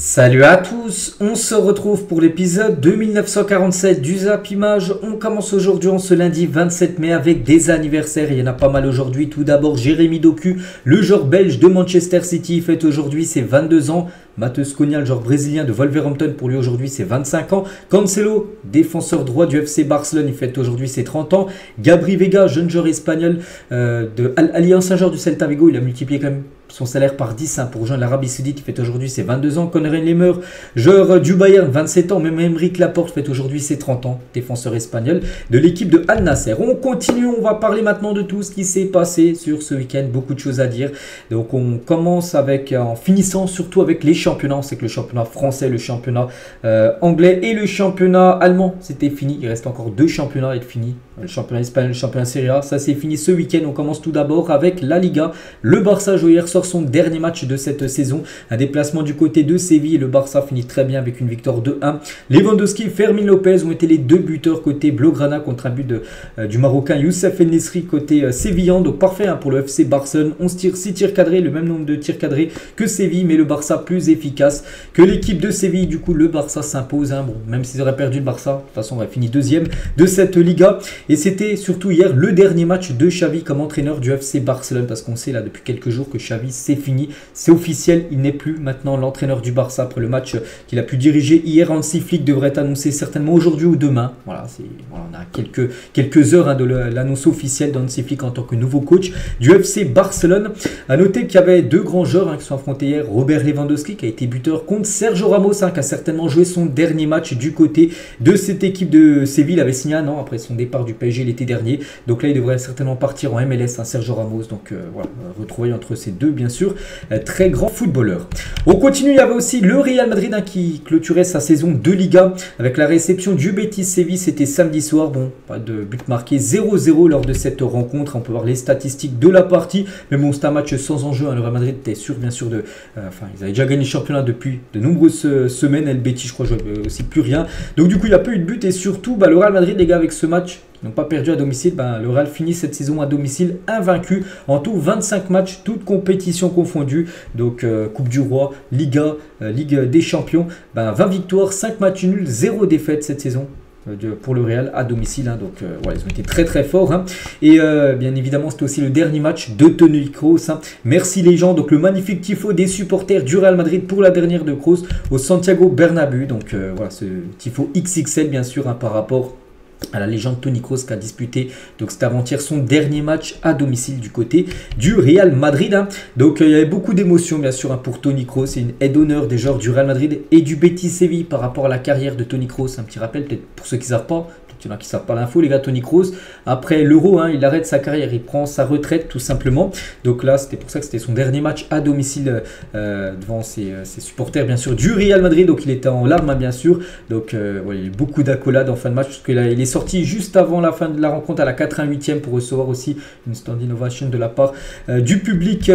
Salut à tous, on se retrouve pour l'épisode 2947 du Zap Image. On commence aujourd'hui en ce lundi 27 mai avec des anniversaires, il y en a pas mal aujourd'hui. Tout d'abord Jérémy Doku, le joueur belge de Manchester City, fête aujourd'hui ses 22 ans. Matheus Cunha, le joueur brésilien de Wolverhampton, pour lui aujourd'hui c'est 25 ans. Cancelo, défenseur droit du FC Barcelone, il fête aujourd'hui ses 30 ans. Gabri Veiga, jeune joueur espagnol de Alliance, un joueur du Celta Vigo, il a multiplié quand même son salaire par 10 pour rejoindre l'Arabie Saoudite, il fête aujourd'hui ses 22 ans. Konrad Laimer, joueur du Bayern, 27 ans. Même Aymeric Laporte fête aujourd'hui ses 30 ans, défenseur espagnol de l'équipe de Al Nasser. On continue, on va parler maintenant de tout ce qui s'est passé sur ce week-end, beaucoup de choses à dire. Donc on commence avec, en finissant surtout avec les championnats. On sait que le championnat français, le championnat anglais et le championnat allemand, c'était fini. Il reste encore deux championnats à être finis. Le championnat espagnol, le championnat Serie A, ça c'est fini ce week-end. On commence tout d'abord avec la Liga. Le Barça joue hier soir son dernier match de cette saison. Un déplacement du côté de Séville. Le Barça finit très bien avec une victoire 2-1. Lewandowski et Fermin Lopez ont été les deux buteurs côté Blaugrana contre un but du Marocain Youssef El-Nesri côté sévillan. Donc parfait pour le FC Barcelone. 6 tirs cadrés, le même nombre de tirs cadrés que Séville, mais le Barça plus efficace que l'équipe de Séville. Du coup, le Barça s'impose. Bon, même s'ils auraient perdu le Barça, de toute façon, on va finir deuxième de cette Liga. Et c'était surtout hier le dernier match de Xavi comme entraîneur du FC Barcelone, parce qu'on sait là depuis quelques jours que Xavi c'est fini, c'est officiel, il n'est plus maintenant l'entraîneur du Barça après le match qu'il a pu diriger hier. Hansi Flick devrait être annoncé certainement aujourd'hui ou demain. Voilà, on a quelques heures de l'annonce officielle d'Hansi Flick en tant que nouveau coach du FC Barcelone. A noter qu'il y avait deux grands joueurs qui sont affrontés hier. Robert Lewandowski qui a été buteur contre Sergio Ramos qui a certainement joué son dernier match du côté de cette équipe de Séville. Il avait signé un an après son départ du PSG l'été dernier. Donc là, il devrait certainement partir en MLS, Sergio Ramos. Donc voilà, retrouvailles entre ces deux, bien sûr, très grands footballeurs. On continue, il y avait aussi le Real Madrid qui clôturait sa saison de Liga avec la réception du Betis Séville. C'était samedi soir. Bon, pas de but marqué, 0-0 lors de cette rencontre. On peut voir les statistiques de la partie. Mais bon, c'est un match sans enjeu. Le Real Madrid était sûr, bien sûr, ils avaient déjà gagné le championnat depuis de nombreuses semaines. Et le Betis, je crois, jouait aussi plus rien. Donc du coup, il n'y a pas eu de but. Et surtout, le Real Madrid, les gars, avec ce match, n'ont pas perdu à domicile. Le Real finit cette saison à domicile invaincu. En tout, 25 matchs, toutes compétitions confondues. Donc, Coupe du Roi, Liga, Ligue des Champions. 20 victoires, 5 matchs nuls, 0 défaite cette saison pour le Real à domicile. Donc, voilà, ils ont été très très forts. Et bien évidemment, c'était aussi le dernier match de Toni Kroos. Merci les gens. Donc, le magnifique tifo des supporters du Real Madrid pour la dernière de Kroos au Santiago Bernabéu. Donc, voilà, ce tifo XXL, bien sûr, par rapport à la légende Toni Kroos qui a disputé donc c'était avant-hier son dernier match à domicile du côté du Real Madrid. Donc il y avait beaucoup d'émotions bien sûr pour Toni Kroos. C'est une aide d'honneur des joueurs du Real Madrid et du Betis Séville par rapport à la carrière de Toni Kroos. Un petit rappel peut-être pour ceux qui ne savent pas. Il y en a qui ne savent pas l'info, les gars. Toni Kroos, après l'Euro, il arrête sa carrière, il prend sa retraite tout simplement. Donc là, c'était pour ça que c'était son dernier match à domicile devant ses supporters, bien sûr, du Real Madrid. Donc il était en larmes, bien sûr. Donc voilà, il y a eu beaucoup d'accolades en fin de match, parce qu'il est sorti juste avant la fin de la rencontre à la 88e pour recevoir aussi une standing ovation de la part du public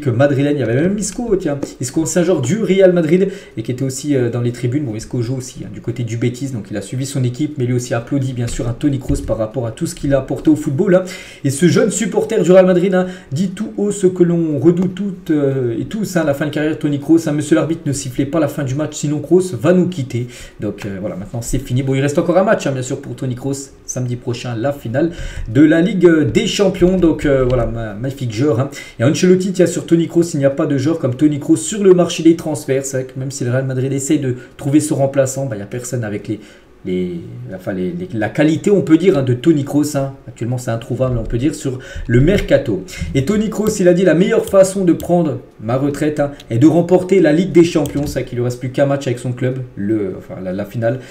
madrilène. Il y avait même Isco, Isco, c'est un joueur du Real Madrid et qui était aussi dans les tribunes. Bon, Isco joue aussi du côté du Betis, donc il a suivi son équipe, mais lui aussi applaudi bien sûr un Toni Kroos par rapport à tout ce qu'il a apporté au football. Et ce jeune supporter du Real Madrid dit tout haut ce que l'on redoute toutes et tous la fin de carrière de Toni Kroos. Monsieur l'arbitre, ne sifflez pas la fin du match, sinon Kroos va nous quitter. Donc voilà, maintenant c'est fini. Bon, il reste encore un match bien sûr pour Toni Kroos, samedi prochain, la finale de la Ligue des Champions. Donc voilà, magnifique joueur. Et Ancelotti tient sur Toni Kroos, il n'y a pas de joueur comme Toni Kroos sur le marché des transferts. C'est vrai que même si le Real Madrid essaye de trouver son remplaçant, il n'y a personne avec la qualité, on peut dire, de Toni Kroos. Actuellement, c'est introuvable, on peut dire, sur le mercato. Et Toni Kroos, il a dit la meilleure façon de prendre ma retraite est de remporter la Ligue des Champions. C'est qu'il ne lui reste plus qu'un match avec son club, la finale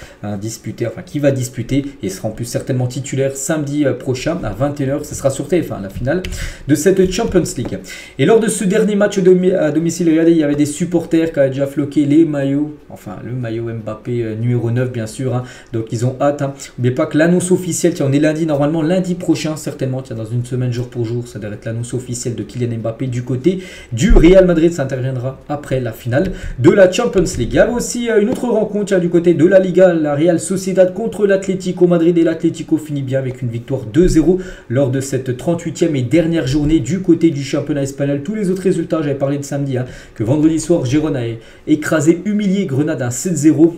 qui va disputer, et sera en plus certainement titulaire samedi prochain à 21h. Ce sera sur TF1, la finale de cette Champions League. Et lors de ce dernier match à domicile, regardez, il y avait des supporters qui avaient déjà floqué les maillots, le maillot Mbappé numéro 9, bien sûr, Donc ils ont hâte. N'oubliez pas que l'annonce officielle, tiens, on est lundi, normalement lundi prochain, certainement, tiens, dans une semaine jour pour jour, ça devrait être l'annonce officielle de Kylian Mbappé du côté du Real Madrid. Ça interviendra après la finale de la Champions League. Il y a aussi une autre rencontre, tiens, du côté de la Liga, la Real Sociedad contre l'Atlético Madrid, et l'Atlético finit bien avec une victoire 2-0 lors de cette 38e et dernière journée du côté du championnat espagnol. Tous les autres résultats, j'avais parlé de samedi, que vendredi soir, Girona a écrasé, humilié Grenade à 7-0.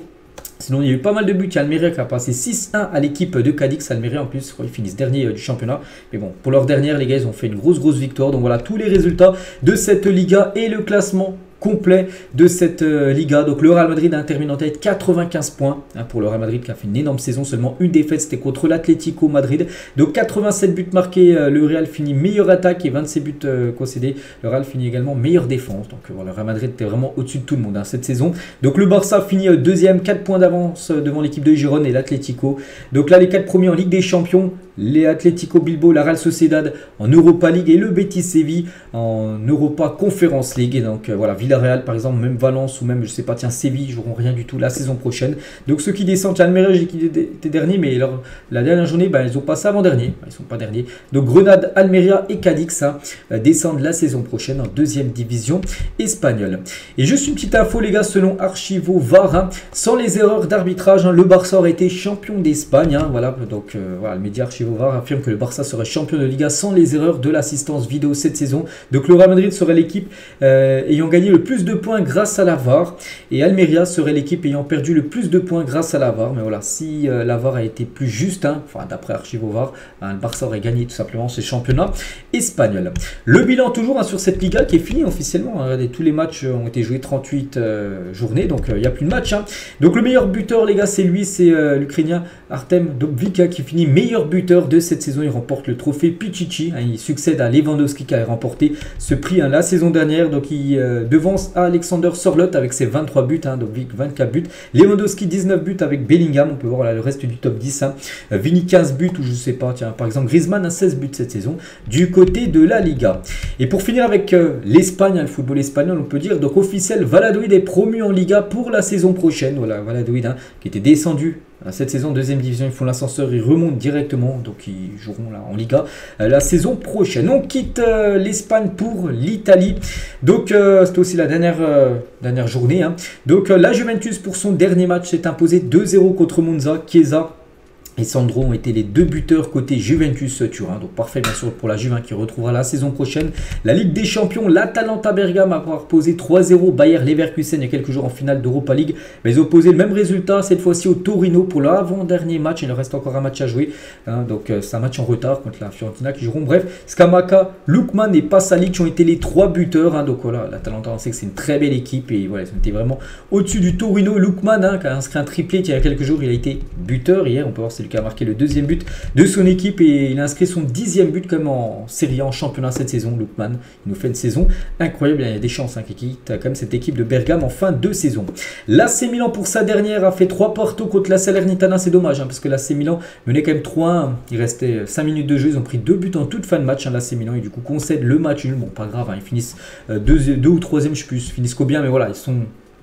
Sinon, il y a eu pas mal de buts. Il y a Almeria qui a passé 6-1 à l'équipe de Cadix. Almeria, en plus, je crois qu'ils finissent dernier du championnat. Mais bon, pour leur dernière, les gars, ils ont fait une grosse victoire. Donc voilà, tous les résultats de cette Liga et le classement complet de cette Liga. Donc le Real Madrid a terminé en tête, 95 points pour le Real Madrid qui a fait une énorme saison. Seulement une défaite, c'était contre l'Atlético Madrid. Donc 87 buts marqués, le Real finit meilleure attaque et 27 buts concédés. Le Real finit également meilleure défense. Donc voilà, le Real Madrid était vraiment au-dessus de tout le monde cette saison. Donc le Barça finit deuxième, 4 points d'avance devant l'équipe de Girone et l'Atlético. Donc là, les 4 premiers en Ligue des Champions, les Atlético Bilbao, la Real Sociedad en Europa League et le Betis Séville en Europa Conference League. Et donc voilà, Villarreal par exemple, même Valence ou même je sais pas, tiens, Séville joueront rien du tout la saison prochaine. Donc ceux qui descendent, Almeria qui était dernier, mais la dernière journée, ils ont passé avant-dernier, ils sont pas derniers. Donc Grenade, Almeria et Cadix descendent la saison prochaine en deuxième division espagnole. Et juste une petite info les gars, selon Archivo VAR, sans les erreurs d'arbitrage, le Barça aurait été champion d'Espagne. Voilà, donc voilà, le média Archivo VAR affirme que le Barça serait champion de Liga sans les erreurs de l'assistance vidéo cette saison. Donc le Real Madrid serait l'équipe ayant gagné le plus de points grâce à la VAR, et Almeria serait l'équipe ayant perdu le plus de points grâce à la VAR. Mais voilà, si la VAR a été plus juste, enfin d'après Archivo VAR, le Barça aurait gagné tout simplement ce championnat espagnol. Le bilan toujours sur cette Liga qui est finie officiellement. Regardez, tous les matchs ont été joués 38 journées, donc il n'y a plus de match. Donc le meilleur buteur les gars, c'est lui, c'est l'Ukrainien Artem Dovbyk qui finit meilleur buteur de cette saison. Il remporte le trophée Pichichi. Il succède à Lewandowski qui a remporté ce prix la saison dernière. Donc il devance Alexander Sørloth avec ses 23 buts. Dovbyk 24 buts. Lewandowski 19 buts avec Bellingham. On peut voir là le reste du top 10. Vini 15 buts ou je sais pas. Tiens, par exemple Griezmann a 16 buts cette saison du côté de la Liga. Et pour finir avec l'Espagne, le football espagnol, on peut dire donc officiel, Valladolid est promu en Liga pour la saison prochaine. Voilà, Valladolid qui était descendu cette saison, deuxième division, ils font l'ascenseur, ils remontent directement, donc ils joueront là en Liga la saison prochaine. On quitte l'Espagne pour l'Italie. Donc c'était aussi la dernière journée. Donc la Juventus pour son dernier match s'est imposé 2-0 contre Monza. Chiesa et Sandro ont été les deux buteurs côté Juventus Turin. Donc parfait bien sûr pour la Juve qui retrouvera la saison prochaine la Ligue des Champions. L'Atalanta Bergame a posé 3-0 Bayer Leverkusen il y a quelques jours en finale d'Europa League. Mais ils ont posé le même résultat cette fois-ci au Torino pour l'avant-dernier match. Il leur reste encore un match à jouer. Donc c'est un match en retard contre la Fiorentina qui joueront. Bref, Scamacca, Lookman et Pasalic ont été les trois buteurs. Donc voilà, l'Atalanta, on sait que c'est une très belle équipe. Et voilà, ils ont été vraiment au-dessus du Torino. Lookman qui a inscrit un triplé il y a quelques jours. Il a été buteur hier. On peut voir c'est lui qui a marqué le deuxième but de son équipe et il a inscrit son 10e but comme en série A, en championnat cette saison. Lookman, il nous fait une saison incroyable. Il y a des chances qu'il quitte quand même cette équipe de Bergame en fin de saison. L'AC Milan pour sa dernière a fait 3 partout contre la Salernitana. C'est dommage parce que l'AC Milan menait quand même 3-1. Il restait 5 minutes de jeu. Ils ont pris 2 buts en toute fin de match. L'AC Milan et du coup concède le match nul. Bon, pas grave, ils finissent 2 ou 3e, je sais plus. Ils finissent qu'au bien, mais voilà, ils sont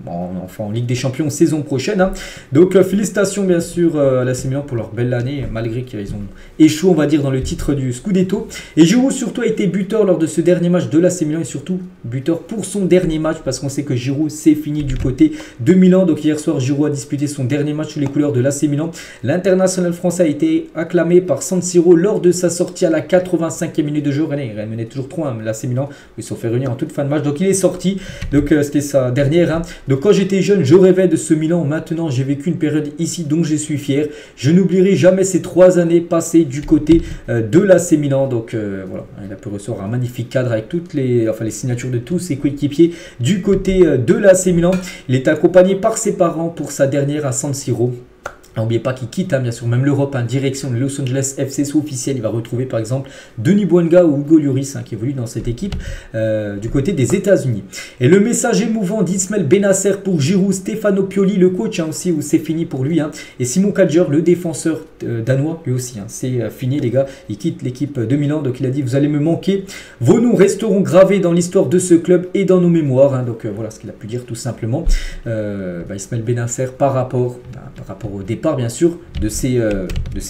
enfin en Ligue des Champions saison prochaine. Donc félicitations bien sûr à l'AC Milan pour leur belle année, malgré qu'ils ont échoué on va dire dans le titre du Scudetto. Et Giroud surtout a été buteur lors de ce dernier match de l'AC Milan et surtout buteur pour son dernier match parce qu'on sait que Giroud c'est fini du côté de Milan. Donc hier soir Giroud a disputé son dernier match sous les couleurs de l'AC Milan. L'international français a été acclamé par San Siro lors de sa sortie à la 85e minute de jeu. Il menait toujours 3-1 l'AC Milan, ils se sont fait réunir en toute fin de match. Donc il est sorti, donc c'était sa dernière. Donc quand j'étais jeune, je rêvais de ce Milan. Maintenant, j'ai vécu une période ici dont je suis fier. Je n'oublierai jamais ces 3 années passées du côté de l'AC Milan. Donc voilà, il a pu ressortir un magnifique cadre avec toutes les signatures de tous ses coéquipiers du côté de l'AC Milan. Il est accompagné par ses parents pour sa dernière à San Siro. N'oubliez pas qu'il quitte bien sûr même l'Europe direction de Los Angeles FC, c'est officiel. Il va retrouver par exemple Denis Bouanga ou Hugo Lloris qui évolue dans cette équipe du côté des États-Unis. Et le message émouvant d'Ismaël Bennacer pour Giroud, Stefano Pioli le coach aussi où c'est fini pour lui et Simon Kjær le défenseur danois lui aussi c'est fini les gars, il quitte l'équipe de Milan. Donc il a dit vous allez me manquer, vos noms resteront gravés dans l'histoire de ce club et dans nos mémoires. Donc voilà ce qu'il a pu dire tout simplement Ismaël Bennacer par rapport au départ départ bien sûr de ces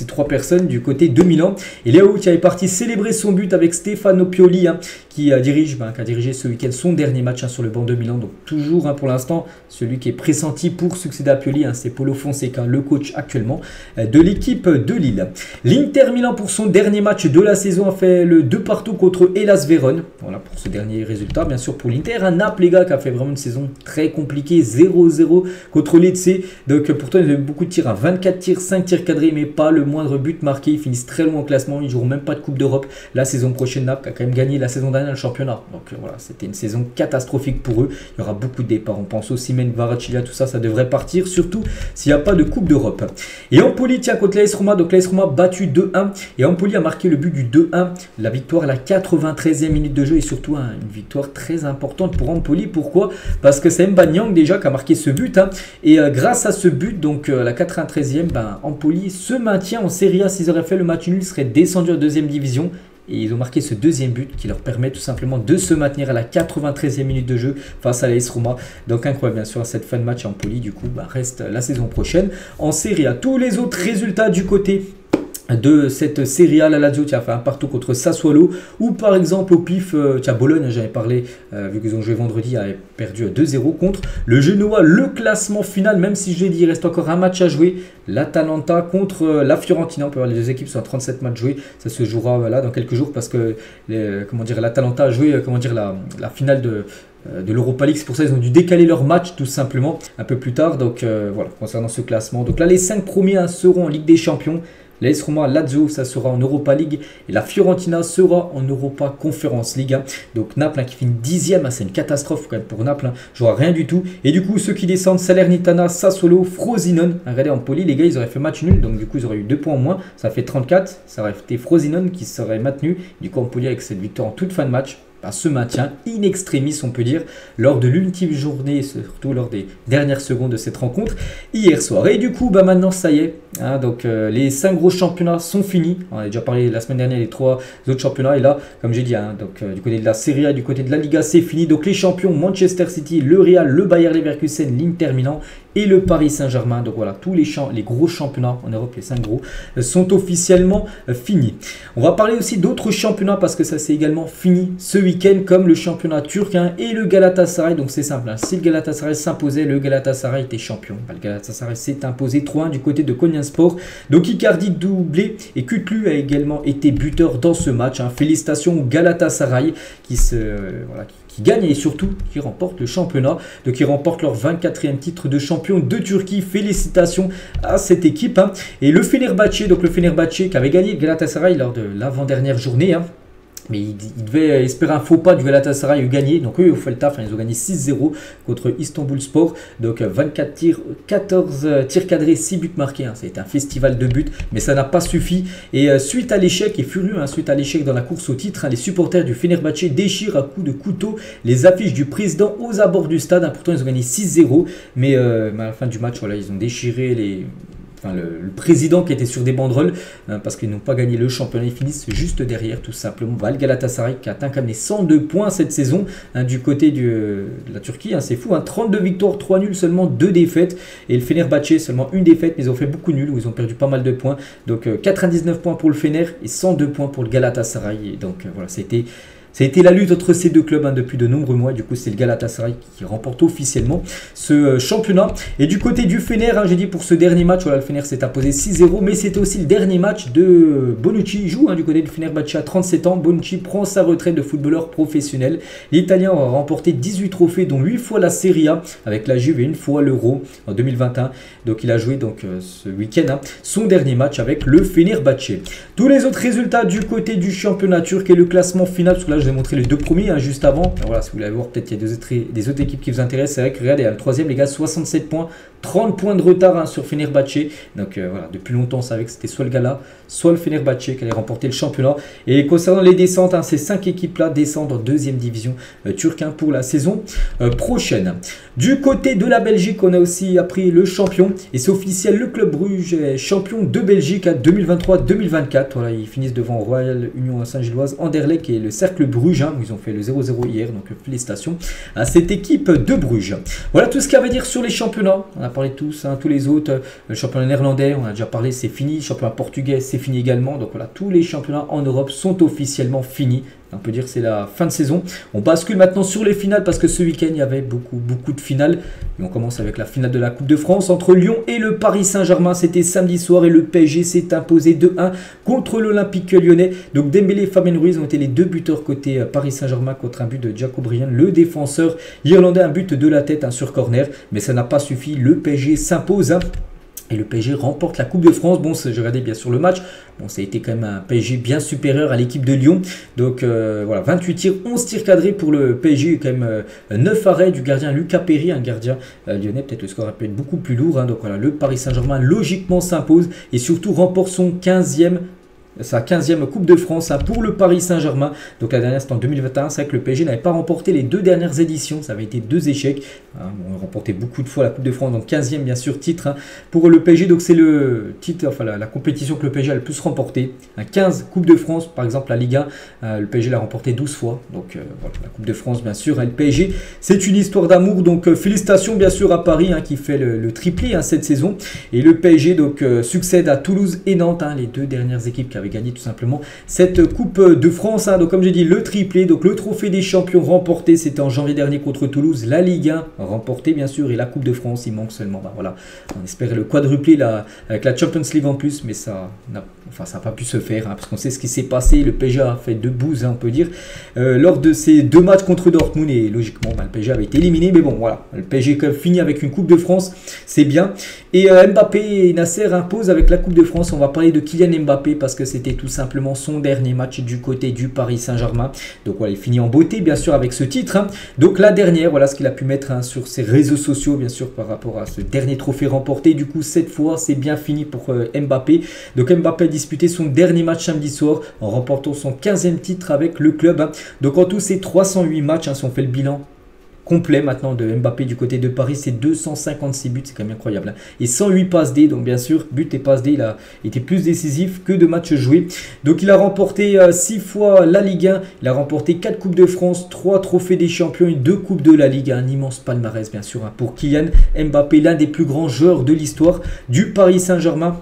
3 personnes du côté de Milan. Et Léo qui avait parti célébrer son but avec Stefano Pioli qui a dirigé ce week-end son dernier match sur le banc de Milan. Donc toujours pour l'instant celui qui est pressenti pour succéder à Pioli, c'est Paulo Fonseca, le coach actuellement de l'équipe de Lille. L'Inter Milan pour son dernier match de la saison a fait le 2-2 contre Hellas Vérone. Voilà pour ce dernier résultat bien sûr pour l'Inter. Naples les gars qui a fait vraiment une saison très compliquée, 0-0 contre Lecce. Donc pourtant ils ont eu beaucoup de tirs, 24 tirs, 5 tirs cadrés mais pas le moindre but marqué. Ils finissent très loin au classement, ils ne joueront même pas de Coupe d'Europe. La saison prochaine Naples a quand même gagné la saison dernière le championnat. Donc voilà, c'était une saison catastrophique pour eux. Il y aura beaucoup de départs. On pense aussi Osimhen, Kvaratskhelia, tout ça, ça devrait partir, surtout s'il n'y a pas de Coupe d'Europe. Et Empoli tient contre l'AS Roma, donc l'AS Roma battu 2-1 et Empoli a marqué le but du 2-1. La victoire à la 93e minute de jeu et surtout une victoire très importante pour Empoli. Pourquoi? Parce que c'est M'Ba Niang déjà qui a marqué ce but et grâce à ce but, donc la 93e, Empoli se maintient en Serie A. S'ils auraient fait le match nul, ils seraient descendus en deuxième division. Et ils ont marqué ce deuxième but qui leur permet tout simplement de se maintenir à la 93e minute de jeu face à l'AS Roma. Donc incroyable bien sûr cette fin de match à Empoli. Du coup reste la saison prochaine en Serie A. Tous les autres résultats du côté de cette Serie A, la Lazio qui a fait un partout contre Sassuolo, ou par exemple au pif, Bologne, j'avais parlé, vu qu'ils ont joué vendredi, avait perdu 2-0 contre le Genoa. Le classement final, même si je l'ai dit, il reste encore un match à jouer, l'Atalanta contre la Fiorentina. On peut voir les deux équipes sont à 37 matchs joués, ça se jouera dans quelques jours parce que l'Atalanta a joué la finale de l'Europa League, c'est pour ça qu'ils ont dû décaler leur match tout simplement un peu plus tard. Donc voilà, concernant ce classement, donc là les 5 premiers seront en Ligue des Champions. L'AS Roma, Lazio, ça sera en Europa League et la Fiorentina sera en Europa Conference League. Donc Naples qui finit 10e, c'est une catastrophe quand même pour Naples, jouera rien du tout. Et du coup ceux qui descendent, Salernitana, Sassuolo, Frosinone. Regardez Empoli, les gars ils auraient fait match nul, donc du coup ils auraient eu 2 points en moins, ça fait 34. Ça aurait été Frosinone qui serait maintenu. Du coup Empoli avec cette victoire en toute fin de match se maintient in extremis on peut dire lors de l'ultime journée, surtout lors des dernières secondes de cette rencontre hier soir. Et du coup maintenant ça y est, donc les 5 gros championnats sont finis. On a déjà parlé la semaine dernière les 3 autres championnats et là comme j'ai dit du côté de la Serie A, du côté de la Liga c'est fini. Donc les champions Manchester City, le Real, le Bayer Leverkusen, l'Inter Milan et le Paris Saint-Germain. Donc voilà, tous les gros championnats en Europe, les 5 gros, sont officiellement finis. On va parler aussi d'autres championnats parce que ça c'est également fini ce week-end, comme le championnat turc et le Galatasaray. Donc c'est simple, si le Galatasaray s'imposait, le Galatasaray était champion. Le Galatasaray s'est imposé 3-1 du côté de Konyaspor. Donc Icardi doublé et Kutlu a également été buteur dans ce match. Félicitations au Galatasaray qui gagne et surtout qui remporte le championnat. Donc ils remportent leur 24e titre de champion de Turquie. Félicitations à cette équipe. Et le Fenerbahçe, qui avait gagné le Galatasaray lors de l'avant-dernière journée. Mais il devait espérer un faux pas du Galatasaray et gagner. Donc eux, ils ont fait le taf. Ils ont gagné 6-0 contre Istanbulspor. Donc 24 tirs, 14 tirs cadrés, 6 buts marqués. Ça a été un festival de buts. Mais ça n'a pas suffi. Et suite à l'échec, et furieux, suite à l'échec dans la course au titre, les supporters du Fenerbahçe déchirent à coups de couteau les affiches du président aux abords du stade. Pourtant, ils ont gagné 6-0. Mais à la fin du match, voilà, ils ont déchiré le président qui était sur des banderoles parce qu'ils n'ont pas gagné le championnat. Ils finissent juste derrière tout simplement le Galatasaray qui a atteint quand même les 102 points cette saison du côté de la Turquie. C'est fou, 32 victoires, 3 nuls, seulement 2 défaites. Et le Fenerbahçe seulement une défaite, mais ils ont fait beaucoup de nuls où ils ont perdu pas mal de points. Donc 99 points pour le Fener et 102 points pour le Galatasaray. Et donc voilà, ça a été la lutte entre ces deux clubs depuis de nombreux mois. Du coup, c'est le Galatasaray qui remporte officiellement ce championnat. Et du côté du Fener, j'ai dit pour ce dernier match, voilà, le Fener s'est imposé 6-0. Mais c'était aussi le dernier match de Bonucci. Il joue du côté du Fenerbahçe à 37 ans. Bonucci prend sa retraite de footballeur professionnel. L'Italien aura remporté 18 trophées, dont 8 fois la Serie A avec la Juve et 1 fois l'Euro en 2021. Donc il a joué ce week-end son dernier match avec le Fenerbahçe. Tous les autres résultats du côté du championnat turc et le classement final, parce que là je vais montrer les 2 premiers juste avant. Alors voilà, si vous voulez voir, peut-être il y a des autres équipes qui vous intéressent. C'est vrai que regardez, le 3e, les gars, 67 points, 30 points de retard sur Fenerbahçe. Donc voilà, depuis longtemps, on savait que c'était soit le Gala, soit le Fenerbahçe qui allait remporter le championnat. Et concernant les descentes, ces 5 équipes-là descendent en 2e division turque pour la saison prochaine. Du côté de la Belgique, on a aussi appris le champion. Et c'est officiel, le Club Bruges est champion de Belgique à 2023-2024. Voilà, ils finissent devant Royal Union Saint-Gilloise, Anderlecht et le Cercle Bruges. Où ils ont fait le 0-0 hier. Donc félicitations à cette équipe de Bruges. Voilà tout ce qu'il y avait à dire sur les championnats. On a a parlé de tous, hein, tous les autres. Le championnat néerlandais, on a déjà parlé, c'est fini. Le championnat portugais, c'est fini également. Donc voilà, tous les championnats en Europe sont officiellement finis. On peut dire que c'est la fin de saison. On bascule maintenant sur les finales parce que ce week-end, il y avait beaucoup de finales. Et on commence avec la finale de la Coupe de France entre Lyon et le Paris Saint-Germain. C'était samedi soir et le PSG s'est imposé 2-1 contre l'Olympique lyonnais. Donc Dembélé et Fabien Ruiz ont été les deux buteurs côté Paris Saint-Germain contre un but de Jacob Briand, le défenseur irlandais, un but de la tête, un sur corner. Mais ça n'a pas suffi. Le PSG s'impose. Et le PSG remporte la Coupe de France. Bon, j'ai regardé bien sûr le match. Bon, ça a été quand même un PSG bien supérieur à l'équipe de Lyon. Donc voilà, 28 tirs, 11 tirs cadrés pour le PSG. Quand même 9 arrêts du gardien Lucas Perry, un gardien lyonnais. Peut-être le score peut être beaucoup plus lourd. Hein. Donc voilà, le Paris Saint-Germain logiquement s'impose et surtout remporte sa 15e Coupe de France hein, pour le Paris Saint-Germain. Donc la dernière c'était en 2021. C'est vrai que le PSG n'avait pas remporté les deux dernières éditions. Ça avait été 2 échecs. Hein. Bon, on a remporté beaucoup de fois la Coupe de France. Donc 15e bien sûr titre hein, pour le PSG. Donc c'est le titre, enfin la compétition que le PSG a le plus remporté. 15 Coupe de France par exemple la Ligue 1. Le PSG l'a remporté 12 fois. Donc voilà, la Coupe de France bien sûr. Hein, le PSG c'est une histoire d'amour. Donc félicitations bien sûr à Paris hein, qui fait le triplé hein, cette saison. Et le PSG donc succède à Toulouse et Nantes. Hein, les deux dernières équipes qui avaient gagné tout simplement cette Coupe de France. Hein. Donc comme j'ai dit, le triplé, donc le trophée des champions remporté, c'était en janvier dernier contre Toulouse. La Ligue 1 remportée bien sûr et la Coupe de France, il manque seulement. Ben, voilà, on espérait le quadruplé avec la Champions League en plus, mais ça n'a pas pu se faire hein, parce qu'on sait ce qui s'est passé. Le PSG a fait deux bouses, hein, on peut dire, lors de ces deux matchs contre Dortmund et logiquement le PSG avait été éliminé. Mais bon, voilà, le PSG quand même fini avec une Coupe de France, c'est bien. Et Mbappé et Nasser imposent avec la Coupe de France. On va parler de Kylian Mbappé parce que c'était tout simplement son dernier match du côté du Paris Saint-Germain. Donc voilà, il finit en beauté bien sûr avec ce titre. Hein. Donc la dernière, voilà ce qu'il a pu mettre hein, sur ses réseaux sociaux bien sûr par rapport à ce dernier trophée remporté. Du coup cette fois c'est bien fini pour Mbappé. Donc Mbappé a disputé son dernier match samedi soir en remportant son 15e titre avec le club. Hein. Donc en tout c'est 308 matchs hein, si on fait le bilan complet maintenant de Mbappé du côté de Paris, c'est 256 buts, c'est quand même incroyable. Hein. Et 108 passes D, donc bien sûr, but et passes D, il a été plus décisif que de matchs joués. Donc il a remporté 6 fois la Ligue 1, il a remporté 4 Coupes de France, 3 trophées des champions et 2 Coupes de la Ligue. Un immense palmarès bien sûr hein, pour Kylian Mbappé, l'un des plus grands joueurs de l'histoire du Paris Saint-Germain.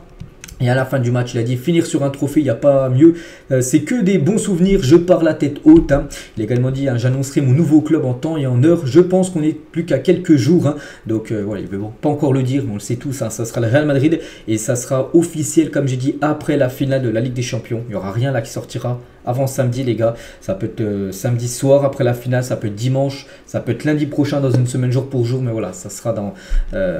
Et à la fin du match, il a dit finir sur un trophée, il n'y a pas mieux. C'est que des bons souvenirs, je pars la tête haute. Hein. Il a également dit, hein, j'annoncerai mon nouveau club en temps et en heure. Je pense qu'on n'est plus qu'à quelques jours. Hein. Donc voilà, il ne veut pas encore le dire, mais on le sait tous. Hein, ça sera le Real Madrid et ça sera officiel, comme j'ai dit, après la finale de la Ligue des Champions. Il n'y aura rien là qui sortira avant samedi les gars. Ça peut être samedi soir après la finale, ça peut être dimanche, ça peut être lundi prochain dans une semaine jour pour jour. Mais voilà, ça sera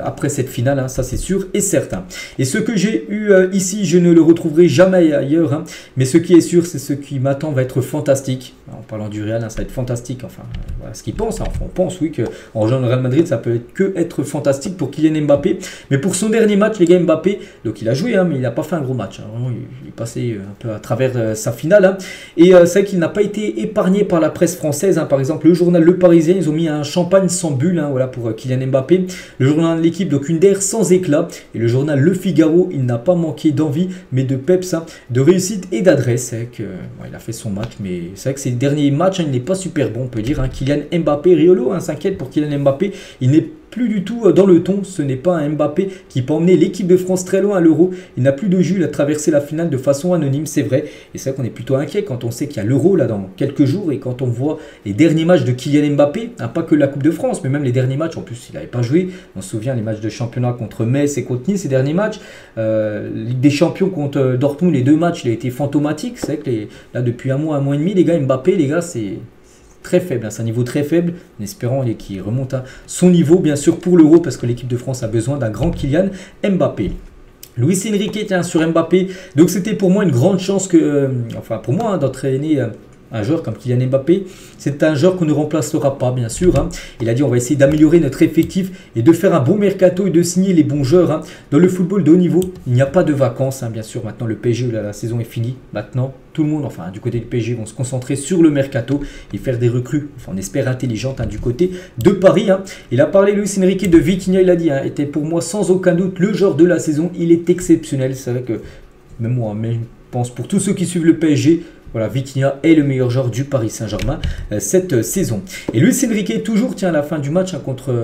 après cette finale, hein, ça c'est sûr et certain. Et ce que j'ai eu ici, je ne le retrouverai jamais ailleurs. Hein, mais ce qui est sûr, c'est ce qui m'attend va être fantastique. En parlant du Real, hein, ça va être fantastique. Enfin, voilà ce qu'ils pensent. Hein. Enfin, on pense, oui, qu'en rejoignant le Real Madrid, ça peut être fantastique pour Kylian Mbappé. Mais pour son dernier match, les gars, Mbappé, donc il a joué, hein, mais il n'a pas fait un gros match. Hein. Vraiment, il est passé un peu à travers sa finale. Hein. Et c'est vrai qu'il n'a pas été épargné par la presse française. Hein. Par exemple, le journal Le Parisien, ils ont mis un champagne sans bulle hein, voilà, pour Kylian Mbappé. Le journal de L'Équipe, donc une DER sans éclat. Et le journal Le Figaro, il n'a pas manqué d'envie, mais de peps, hein, de réussite et d'adresse. C'est vrai qu'il a fait son match, mais c'est vrai que ses derniers matchs, hein, il n'est pas super bon, on peut dire. Hein. Kylian Mbappé, Riolo hein, s'inquiète pour Kylian Mbappé. Il n'est plus du tout dans le ton, ce n'est pas un Mbappé qui peut emmener l'équipe de France très loin à l'Euro. Il n'a plus de jus, il a traversé la finale de façon anonyme, c'est vrai. Et c'est vrai qu'on est plutôt inquiet quand on sait qu'il y a l'Euro là dans quelques jours et quand on voit les derniers matchs de Kylian Mbappé, hein, pas que la Coupe de France, mais même les derniers matchs, en plus il n'avait pas joué. On se souvient les matchs de championnat contre Metz et contre Nice, ces derniers matchs. Ligue des Champions contre Dortmund, les deux matchs, il a été fantomatique. C'est vrai que là depuis un mois et demi, les gars, Mbappé, les gars, c'est très faible, hein, c'est un niveau très faible, en espérant qu'il remonte à son niveau bien sûr pour l'Euro parce que l'équipe de France a besoin d'un grand Kylian Mbappé. Luis Enrique tient sur Mbappé, donc c'était pour moi une grande chance enfin pour moi hein, d'entraîner un joueur comme Kylian Mbappé. C'est un joueur qu'on ne remplacera pas bien sûr. Hein. Il a dit on va essayer d'améliorer notre effectif et de faire un bon mercato et de signer les bons joueurs. Hein. Dans le football de haut niveau, il n'y a pas de vacances hein, bien sûr. Maintenant le PSG, la saison est finie. Maintenant tout le monde, enfin du côté du PSG, vont se concentrer sur le mercato et faire des recrues, enfin, on espère intelligentes hein, du côté de Paris. Hein. Il a parlé Luis Enrique de Vitinha, il a dit, hein, était pour moi sans aucun doute le joueur de la saison. Il est exceptionnel, c'est vrai que même moi, mais je pense pour tous ceux qui suivent le PSG, voilà, Vitinha est le meilleur joueur du Paris Saint-Germain cette saison. Et Luis Enrique toujours tient à la fin du match hein, contre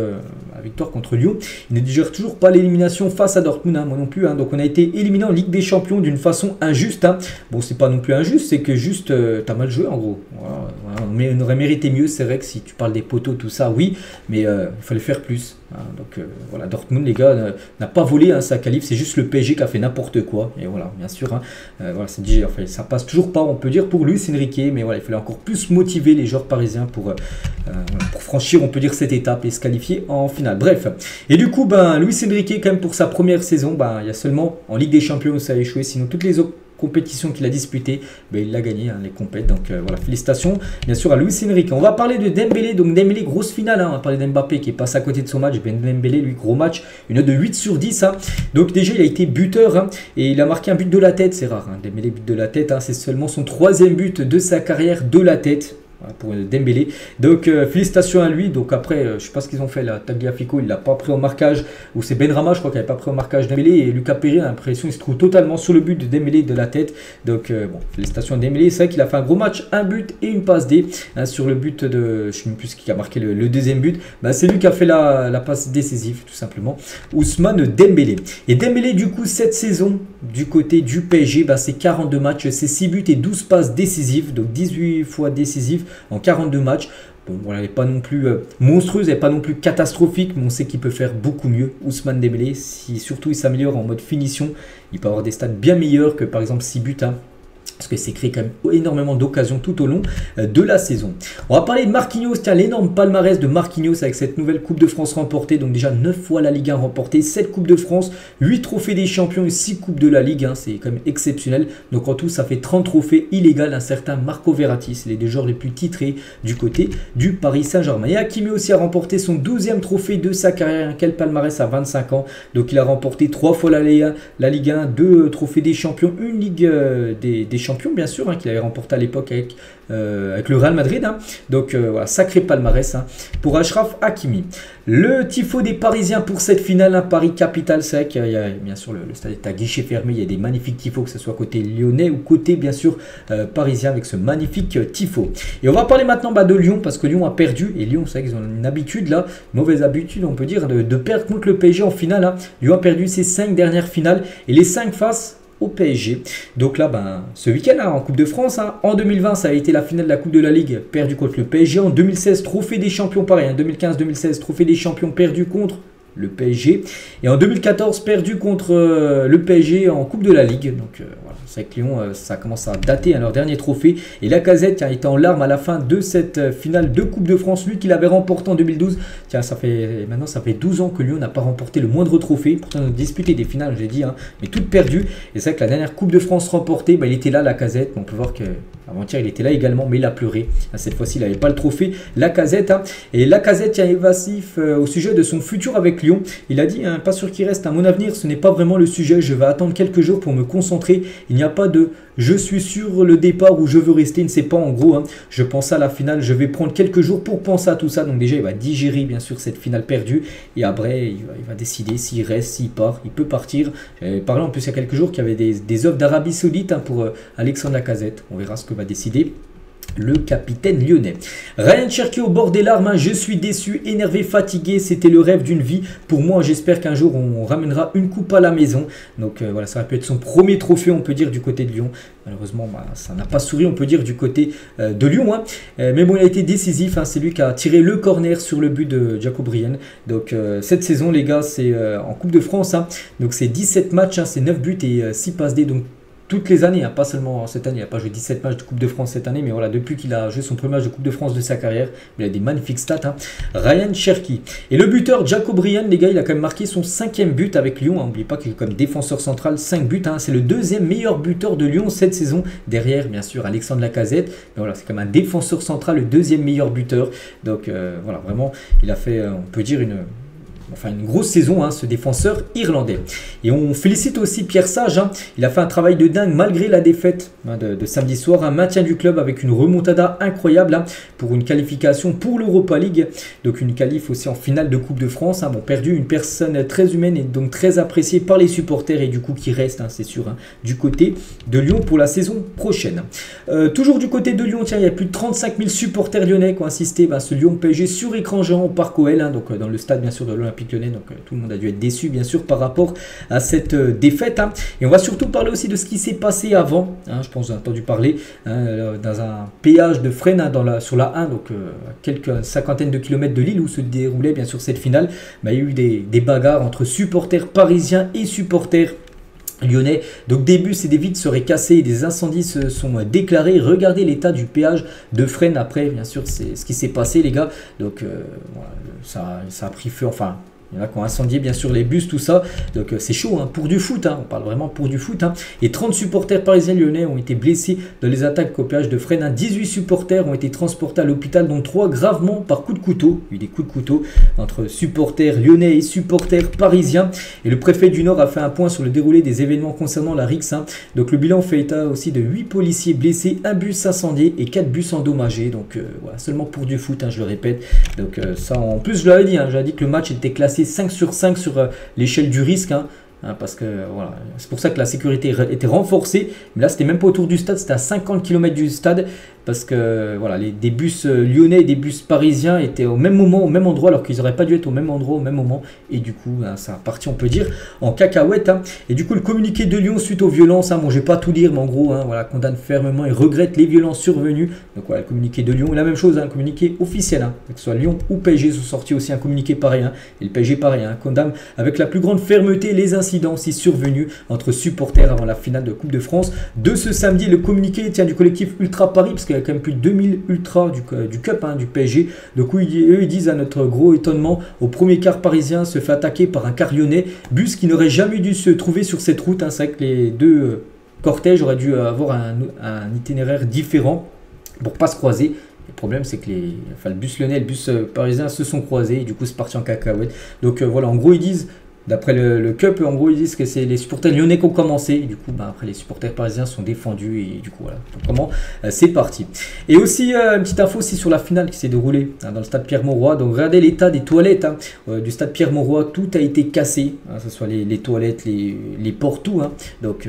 victoire contre Lyon. Il ne digère toujours pas l'élimination face à Dortmund, moi non plus. Donc on a été éliminé en Ligue des Champions d'une façon injuste. Bon, c'est pas non plus injuste, c'est que juste t'as mal joué en gros. Voilà, on aurait mérité mieux, c'est vrai que si tu parles des poteaux, tout ça, oui, mais il fallait faire plus. Donc voilà, Dortmund, les gars, n'a pas volé sa qualif, c'est juste le PSG qui a fait n'importe quoi. Et voilà, bien sûr, voilà, ça passe toujours pas, on peut dire, pour Luis Enrique, mais voilà, il fallait encore plus motiver les joueurs parisiens pour franchir, on peut dire, cette étape et se qualifier en finale. Bref, et du coup, Luis Enrique, quand même, pour sa première saison, il y a seulement en Ligue des Champions où ça a échoué, sinon toutes les autres compétition qu'il a disputée, il l'a gagné, les compètes. Donc voilà, félicitations bien sûr à Luis Enrique. On va parler de Dembélé. Donc Dembélé, grosse finale. On va parler d'Mbappé qui est passé à côté de son match. Dembélé, lui, gros match. Une note de 8 sur 10. Donc déjà, il a été buteur et il a marqué un but de la tête. C'est rare. Dembélé, but de la tête. C'est seulement son 3e but de sa carrière de la tête. Pour Dembélé. Donc félicitations à lui. Donc après, je sais pas ce qu'ils ont fait là. Tagliafico, il l'a pas pris au marquage. Ou c'est Benrahma, je crois qu'il n'avait pas pris au marquage Dembélé. Et Lucas Perry, a l'impression il se trouve totalement sur le but de Dembélé de la tête. Donc bon, félicitations à Dembélé. C'est vrai qu'il a fait un gros match, un but et une passe D sur le but de. Je ne sais même plus qui a marqué le deuxième but. C'est lui qui a fait la passe décisive, tout simplement. Ousmane Dembélé. Et Dembélé, du coup, cette saison, du côté du PSG, c'est 42 matchs, c'est 6 buts et 12 passes décisives. Donc 18 fois décisives en 42 matchs. Bon, voilà, elle n'est pas non plus monstrueuse, elle n'est pas non plus catastrophique, mais on sait qu'il peut faire beaucoup mieux. Ousmane Dembélé, si surtout il s'améliore en mode finition, il peut avoir des stats bien meilleurs que par exemple 6 buts. Parce que c'est créé quand même énormément d'occasions tout au long de la saison. On va parler de Marquinhos, tiens, l'énorme palmarès de Marquinhos avec cette nouvelle Coupe de France remportée. Donc déjà 9 fois la Ligue 1 remportée, 7 Coupes de France, 8 trophées des champions et 6 Coupes de la Ligue. C'est quand même exceptionnel. Donc en tout, ça fait 30 trophées, illégal un certain Marco Verratti. C'est les deux joueurs les plus titrés du côté du Paris Saint-Germain. Et Hakimi aussi a remporté son 12e trophée de sa carrière. Quel palmarès à 25 ans. Donc il a remporté 3 fois la Ligue 1, 2 trophées des champions, une Ligue des champions bien sûr, qu'il avait remporté à l'époque avec le Real Madrid. Donc voilà, sacré palmarès pour Achraf Hakimi. Le tifo des Parisiens pour cette finale, Paris Capitale, c'est vrai qu'il y a bien sûr le stade est à guichet fermé, il y a des magnifiques tifos, que ce soit côté lyonnais ou côté bien sûr parisien avec ce magnifique tifo. Et on va parler maintenant de Lyon, parce que Lyon a perdu, et Lyon c'est vrai qu'ils ont une habitude là, mauvaise habitude on peut dire, de perdre contre le PSG en finale. Lyon a perdu ses 5 dernières finales, et les 5 face au PSG. Donc là, ce week-end, en Coupe de France, en 2020, ça a été la finale de la Coupe de la Ligue, perdue contre le PSG. En 2016, trophée des champions, pareil. 2015-2016, trophée des champions, perdu contre le PSG. Et en 2014, perdu contre le PSG en Coupe de la Ligue. Donc voilà, c'est que Lyon, ça commence à dater leur dernier trophée. Et Lacazette était en larmes à la fin de cette finale de Coupe de France, lui qui l'avait remporté en 2012. Tiens, maintenant ça fait 12 ans que Lyon n'a pas remporté le moindre trophée. Pourtant, on a disputé des finales, j'ai dit, mais toutes perdues. Et c'est vrai que la dernière Coupe de France remportée, il était là, Lacazette. On peut voir que avant-hier, il était là également, mais il a pleuré. Cette fois-ci, il n'avait pas le trophée. Lacazette, Et Lacazette est évasif au sujet de son futur avec Lyon. Il a dit, pas sûr qu'il reste. À mon avenir, ce n'est pas vraiment le sujet. Je vais attendre quelques jours pour me concentrer. Il n'y a pas de je suis sur le départ où je veux rester. Il ne sait pas en gros. Je pense à la finale. Je vais prendre quelques jours pour penser à tout ça. Donc déjà, il va digérer bien sûr cette finale perdue. Et après, il va décider s'il reste, s'il part. Il peut partir. J'avais parlé en plus il y a quelques jours qu'il y avait des offres d'Arabie Saoudite pour Alexandre Lacazette. On verra ce que va décider le capitaine lyonnais. Ryan Cherki au bord des larmes, je suis déçu, énervé, fatigué, c'était le rêve d'une vie. Pour moi, j'espère qu'un jour on ramènera une coupe à la maison. Donc voilà, ça va pu être son premier trophée, on peut dire, du côté de Lyon. Malheureusement, ça n'a pas souri, on peut dire, du côté de Lyon. Mais bon, il a été décisif, c'est lui qui a tiré le corner sur le but de Jacob Brien. Donc cette saison, les gars, c'est en Coupe de France. Donc c'est 17 matchs, c'est 9 buts et 6 passes D. Donc toutes les années, pas seulement cette année, il n'a pas joué 17 matchs de Coupe de France cette année, mais voilà, depuis qu'il a joué son premier match de Coupe de France de sa carrière, il a des magnifiques stats. Ryan Cherki. Et le buteur, Jacob Brien, les gars, il a quand même marqué son 5e but avec Lyon. N'oubliez pas qu'il est comme défenseur central, 5 buts. C'est le 2e meilleur buteur de Lyon cette saison, derrière, bien sûr, Alexandre Lacazette. Mais voilà, c'est comme un défenseur central, le 2e meilleur buteur. Donc voilà, vraiment, il a fait, on peut dire, une enfin une grosse saison, ce défenseur irlandais. Et on félicite aussi Pierre Sage, il a fait un travail de dingue malgré la défaite de samedi soir, un maintien du club avec une remontada incroyable pour une qualification pour l'Europa League, donc une qualif aussi en finale de Coupe de France. Bon, perdu, une personne très humaine et donc très appréciée par les supporters et du coup qui reste, c'est sûr, du côté de Lyon pour la saison prochaine. Toujours du côté de Lyon, tiens, il y a plus de 35 000 supporters lyonnais qui ont assisté ce Lyon PSG sur écran géant au Parc OL, donc dans le stade bien sûr de l'Olympique Lyonnais, donc tout le monde a dû être déçu bien sûr par rapport à cette défaite. Et on va surtout parler aussi de ce qui s'est passé avant, je pense que vous avez entendu parler, dans un péage de Fresnes sur la 1, donc à quelques cinquantaines de kilomètres de Lille où se déroulait bien sûr cette finale. Il y a eu des bagarres entre supporters parisiens et supporters lyonnais. Donc des bus et des vitres seraient cassés et des incendies se sont déclarés. Regardez l'état du péage de Fresnes après, bien sûr, c'est ce qui s'est passé les gars. Donc voilà, ça a pris feu, enfin... Il y en a qui ont incendié bien sûr les bus, tout ça. Donc c'est chaud pour du foot. On parle vraiment pour du foot. Et 30 supporters parisiens lyonnais ont été blessés dans les attaques au péage de Fresnes. 18 supporters ont été transportés à l'hôpital, dont 3 gravement par coups de couteau. Il y a eu des coups de couteau entre supporters lyonnais et supporters parisiens. Et le préfet du Nord a fait un point sur le déroulé des événements concernant la RIX. Donc le bilan fait état aussi de 8 policiers blessés, un bus incendié et 4 bus endommagés. Donc voilà, seulement pour du foot, je le répète. Donc ça, en plus je l'avais dit, j'avais dit que le match était classé 5 sur 5 sur l'échelle du risque, parce que voilà, c'est pour ça que la sécurité était renforcée. Mais là, c'était même pas autour du stade, c'était à 50 km du stade, parce que voilà, des bus lyonnais et des bus parisiens étaient au même moment, au même endroit, alors qu'ils n'auraient pas dû être au même endroit, au même moment. Et du coup, ça a parti, on peut dire, en cacahuète. Et du coup, le communiqué de Lyon suite aux violences, bon, je vais pas tout lire, mais en gros, voilà, condamne fermement et regrette les violences survenues. Donc voilà, le communiqué de Lyon, et la même chose, un communiqué officiel, que ce soit Lyon ou PSG, sont sortis aussi un communiqué pareil, et le PSG pareil, condamne avec la plus grande fermeté les incidents aussi survenus entre supporters avant la finale de Coupe de France de ce samedi. Le communiqué tient du collectif Ultra Paris, parce qu'il y a quand même plus de 2000 ultras du Cup, du PSG. Donc eux ils disent à notre gros étonnement, au premier quart parisien se fait attaquer par un car lyonnais, bus qui n'aurait jamais dû se trouver sur cette route. C'est vrai que les deux cortèges auraient dû avoir un itinéraire différent pour pas se croiser. Le problème, c'est que le bus lyonnais et le bus parisien se sont croisés et du coup c'est parti en cacahuète. Donc voilà, en gros ils disent, d'après le Cup, en gros, ils disent que c'est les supporters lyonnais qui ont commencé. Et du coup, après, les supporters parisiens sont défendus. Et du coup, voilà. Donc, comment c'est parti. Et aussi, une petite info aussi sur la finale qui s'est déroulée dans le stade Pierre-Mauroy. Donc, regardez l'état des toilettes du stade Pierre-Mauroy. Tout a été cassé. Que ce soit les toilettes, les portes, tout. Donc,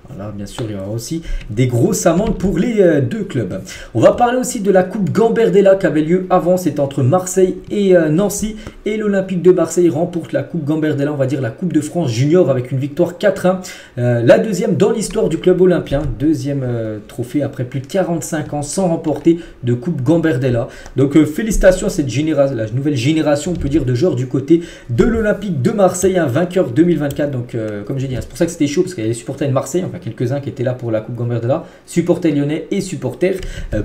voilà, bien sûr, il y aura aussi des grosses amendes pour les deux clubs. On va parler aussi de la Coupe Gambardella qui avait lieu avant. C'était entre Marseille et Nancy. Et l'Olympique de Marseille remporte la Coupe Gambardella, on va dire la Coupe de France junior, avec une victoire 4-1. La deuxième dans l'histoire du club olympien. Deuxième trophée après plus de 45 ans sans remporter de Coupe Gambardella. Donc félicitations à cette la nouvelle génération, on peut dire, de joueurs du côté de l'Olympique de Marseille, un vainqueur 2024. Donc comme j'ai dit, c'est pour ça que c'était chaud, parce qu'il y a des supporters de Marseille, enfin quelques-uns qui étaient là pour la Coupe Gambardella, supporters lyonnais et supporters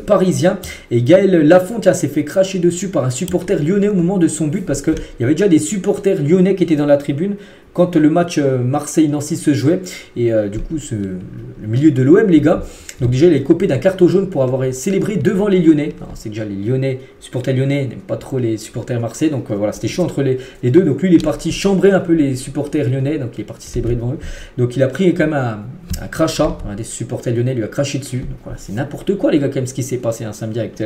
parisiens. Et Gaël Lafonte s'est fait cracher dessus par un supporter lyonnais au moment de son but, parce qu'il y avait déjà des supporters lyonnais qui étaient dans la tribune quand le match Marseille-Nancy se jouait. Et du coup, le milieu de l'OM, les gars, donc déjà il est copé d'un carton jaune pour avoir célébré devant les Lyonnais. C'est déjà les Lyonnais, supporters lyonnais n'aiment pas trop les supporters marseillais, donc voilà, c'était chaud entre les deux. Donc lui il est parti chambrer un peu les supporters lyonnais, donc il est parti célébrer devant eux. Donc il a pris quand même un crachat, un des supporters lyonnais lui a craché dessus. Donc voilà, c'est n'importe quoi les gars, quand même, ce qui s'est passé un samedi avec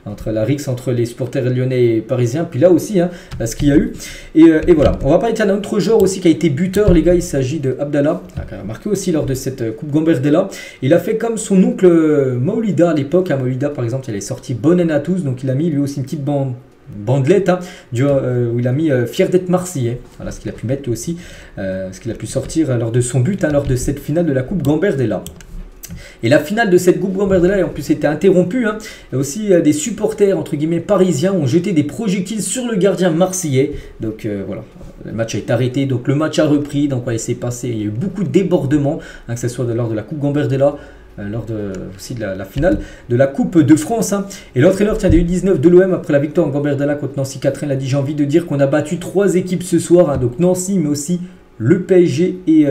entre la rixe entre les supporters lyonnais et parisiens. Puis là aussi, ce qu'il y a eu. Et voilà, on va parler d'un autre joueur aussi qui a été buteur, les gars. Il s'agit de Abdallah, qui a marqué aussi lors de cette Coupe Gambardella. Il a fait comme son oncle Maolida à l'époque. Maolida par exemple, il est sorti bonne à tous, donc il a mis lui aussi une petite bandelette où il a mis fier d'être Marseillais. Voilà ce qu'il a pu mettre lui aussi, ce qu'il a pu sortir lors de son but, lors de cette finale de la Coupe Gambardella. Et la finale de cette Coupe Gambardella en plus été interrompue. Et aussi des supporters entre guillemets parisiens ont jeté des projectiles sur le gardien marseillais. Donc voilà, le match a été arrêté, donc le match a repris. Donc il s'est passé, il y a eu beaucoup de débordements, que ce soit lors de la Coupe Gambardella, lors aussi de la finale de la Coupe de France. Et l'entraîneur des U19 de l'OM après la victoire en Gambardella contre Nancy 4-1, il a dit: j'ai envie de dire qu'on a battu 3 équipes ce soir, donc Nancy mais aussi le PSG et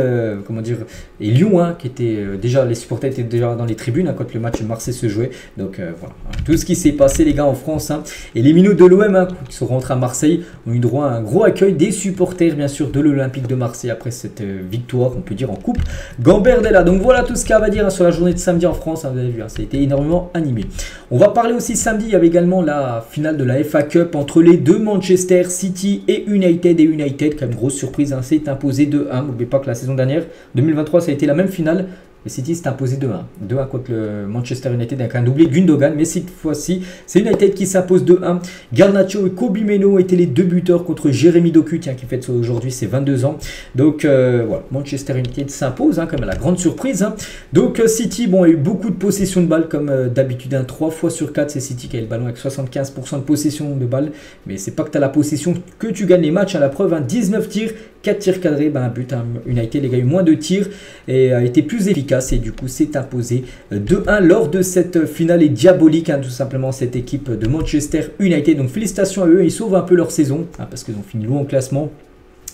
comment dire, et Lyon, hein, qui étaient déjà, les supporters étaient déjà dans les tribunes hein, quand le match de Marseille se jouait. Donc voilà, tout ce qui s'est passé les gars en France, hein. Et les minots de l'OM hein, qui sont rentrés à Marseille ont eu droit à un gros accueil des supporters bien sûr de l'Olympique de Marseille après cette victoire, on peut dire en coupe Gambardella. Donc voilà tout ce qu'il y a à dire hein, sur la journée de samedi en France, hein, vous avez vu, hein, ça a été énormément animé. On va parler aussi samedi, il y avait également la finale de la FA Cup entre les deux Manchester City et United. Et United, quand même grosse surprise, hein, s'est imposé 2-1. N'oubliez pas que la saison dernière, 2023, ça a été la même finale. Le City s'est imposé 2-1. 2-1 contre le Manchester United avec un doublé Gundogan. Mais cette fois-ci, c'est United qui s'impose 2-1. Garnacho et Kobe Meno étaient les deux buteurs contre Jérémy Doku, tiens, qui fête aujourd'hui ses 22 ans. Donc voilà, Manchester United s'impose, hein, comme à la grande surprise. Hein. Donc City, bon, a eu beaucoup de possession de balles, comme d'habitude. Hein, 3 fois sur 4, c'est City qui a le ballon avec 75% de possession de balles. Mais c'est pas que tu as la possession que tu gagnes les matchs. À la preuve, hein, 19 tirs, 4 tirs cadrés, ben, un but. Hein. United, les gars, a eu moins de tirs et a été plus efficace. Et du coup s'est imposé 2-1 lors de cette finale et diabolique hein, tout simplement cette équipe de Manchester United. Donc félicitations à eux, ils sauvent un peu leur saison hein, parce qu'ils ont fini loin au classement.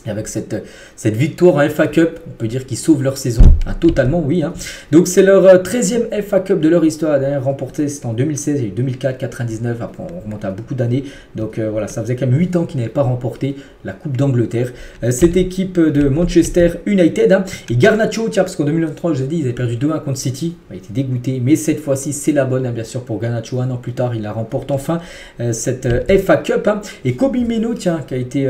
Et avec cette victoire en FA Cup, on peut dire qu'ils sauvent leur saison, hein, totalement oui. Hein. Donc c'est leur 13e FA Cup de leur histoire. La dernière remportée c'était en 2016, il y a eu 2004, 99, après on remonte à beaucoup d'années. Donc voilà, ça faisait quand même 8 ans qu'ils n'avaient pas remporté la Coupe d'Angleterre. Cette équipe de Manchester United, hein. Et Garnacho, tiens, parce qu'en 2023, je vous ai dit, ils avaient perdu 2-1 contre City, il a été dégoûté. Mais cette fois-ci, c'est la bonne, hein, bien sûr, pour Garnacho. Un an plus tard, il la remporte enfin, cette FA Cup. Hein. Et Kobe Meno, tiens, qui a été...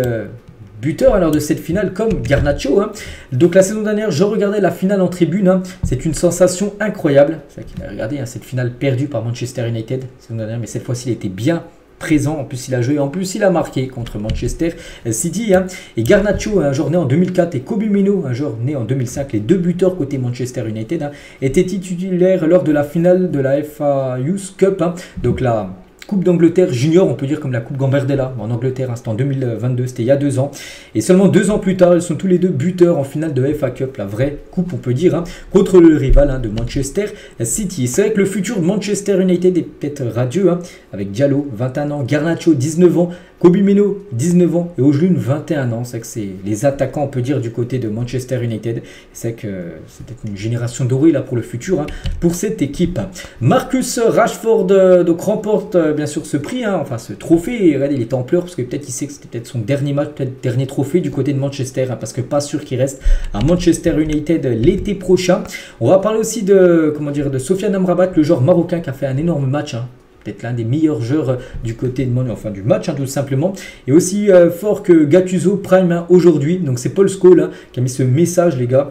buteur à l'heure de cette finale comme Garnacho. Hein. Donc la saison dernière, je regardais la finale en tribune. Hein. C'est une sensation incroyable. C'est vrai qu'il a regardé hein, cette finale perdue par Manchester United la saison dernière, mais cette fois-ci, il était bien présent. En plus, il a joué. En plus, il a marqué contre Manchester City. Hein. Et Garnacho, un joueur né en 2004, et Kobe Meno, un joueur né en 2005, les deux buteurs côté Manchester United, hein, étaient titulaires lors de la finale de la FA Youth Cup. Hein. Donc la Coupe d'Angleterre junior, on peut dire comme la Coupe Gambardella en Angleterre, hein, c'était en 2022, c'était il y a 2 ans. Et seulement 2 ans plus tard, ils sont tous les deux buteurs en finale de FA Cup, la vraie coupe on peut dire, hein, contre le rival hein, de Manchester City. C'est vrai que le futur de Manchester United est peut-être radieux, hein, avec Diallo, 21 ans, Garnacho, 19 ans, Kobe Meno, 19 ans et Ojlund, 21 ans. C'est vrai que c'est les attaquants, on peut dire, du côté de Manchester United. C'est vrai que c'est peut-être une génération dorée là pour le futur, hein, pour cette équipe. Marcus Rashford donc remporte bien sûr ce prix, hein, enfin ce trophée. Et regardez, il est en pleurs parce que peut-être il sait que c'était peut-être son dernier match, peut-être dernier trophée du côté de Manchester, hein, parce que pas sûr qu'il reste à Manchester United l'été prochain. On va parler aussi de, comment dire, de Sofiane Amrabat, le joueur marocain qui a fait un énorme match, hein. Peut-être l'un des meilleurs joueurs du côté de enfin du match, hein, tout simplement. Et aussi fort que Gattuso Prime hein, aujourd'hui. Donc c'est Paul Scholes hein, qui a mis ce message, les gars.